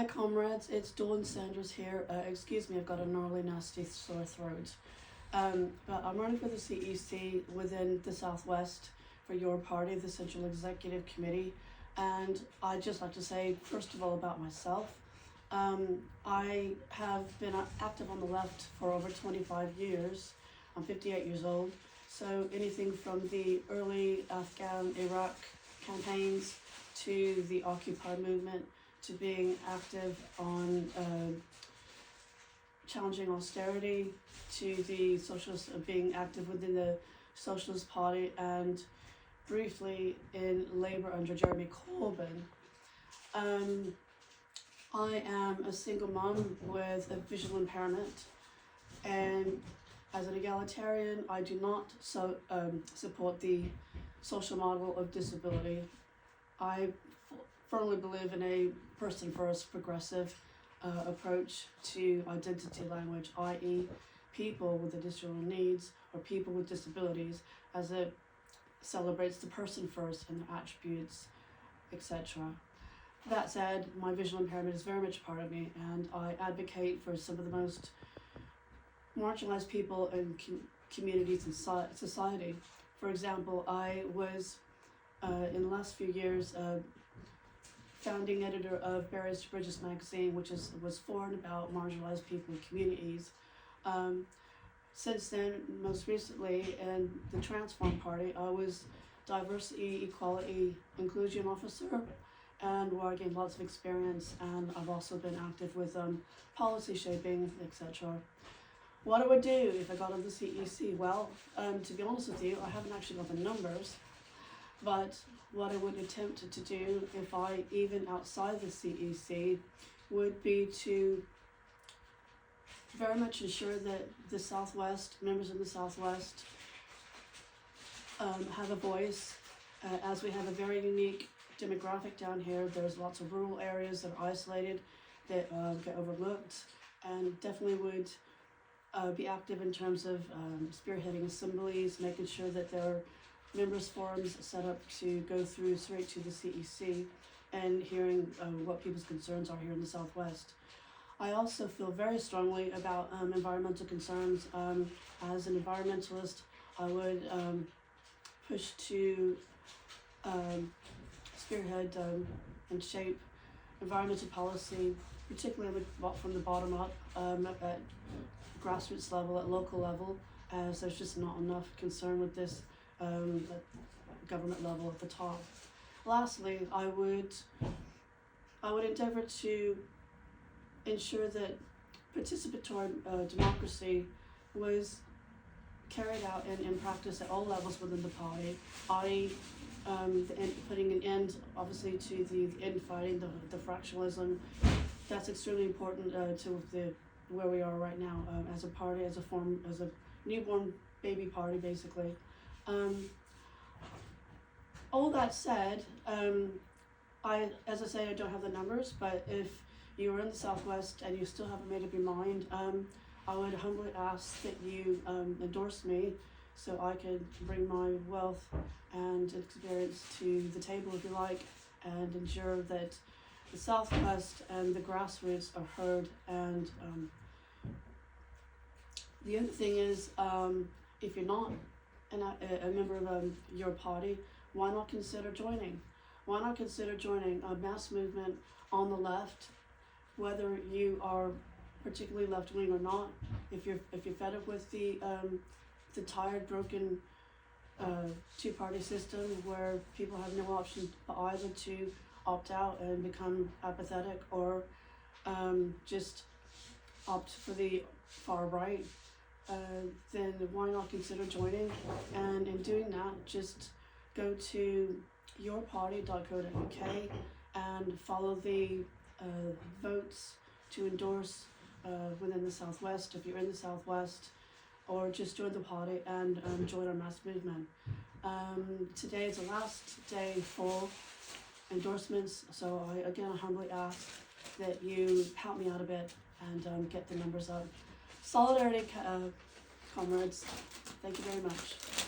Hi comrades, it's Dawn Sanders here. Excuse me, I've got a gnarly, nasty sore throat. But I'm running for the CEC within the Southwest for your party, the Central Executive Committee. And I'd just like to say, first of all, about myself. I have been active on the left for over 25 years. I'm 58 years old. So anything from the early Afghan, Iraq campaigns to the Occupy movement, to being active on challenging austerity, to the socialist, being active within the Socialist Party, and briefly in Labour under Jeremy Corbyn. I am a single mum with a visual impairment, and as an egalitarian, I do not support the social model of disability. I firmly believe in a person-first progressive approach to identity language, i.e. people with additional needs or people with disabilities, as it celebrates the person first and their attributes, etc. That said, my visual impairment is very much part of me, and I advocate for some of the most marginalized people in communities and society. For example, I was in the last few years founding editor of Barriers to Bridges magazine, which was for and about marginalized people and communities. Since then, most recently in the Transform Party, I was Diversity, Equality, Inclusion Officer, and where I gained lots of experience, and I've also been active with policy shaping, etc. What I would do if I got on the CEC? Well, to be honest with you, I haven't actually got the numbers, but what I would attempt to do if I, even outside the CEC, would be to very much ensure that the Southwest, members of the Southwest, have a voice, as we have a very unique demographic down here. There's lots of rural areas that are isolated, that get overlooked, and definitely would be active in terms of spearheading assemblies, making sure that there are members forums set up to go through straight to the CEC, and hearing what people's concerns are here in the Southwest. I also feel very strongly about environmental concerns. As an environmentalist, I would push to spearhead and shape environmental policy, particularly from the bottom up, at grassroots level, at local level, as there's just not enough concern with this at government level at the top. Lastly, I would endeavour to ensure that participatory democracy was carried out in practice at all levels within the party, i.e. Putting an end, obviously, to the infighting, the fractionalism. That's extremely important to where we are right now as a party, as a newborn baby party, basically. All that said, as I say, I don't have the numbers, but if you're in the Southwest and you still haven't made up your mind, I would humbly ask that you endorse me so I can bring my wealth and experience to the table, if you like, and ensure that the Southwest and the grassroots are heard. And the other thing is, if you're not a member of your party, why not consider joining? Why not consider joining a mass movement on the left, whether you are particularly left-wing or not? If you're fed up with the tired, broken two-party system where people have no option but either to opt out and become apathetic, or just opt for the far right, then why not consider joining? And in doing that, just go to yourparty.co.uk and follow the votes to endorse within the Southwest, if you're in the Southwest, or just join the party and join our mass movement. Today is the last day for endorsements, so I again humbly ask that you help me out a bit and get the numbers up. Solidarity, comrades. Thank you very much.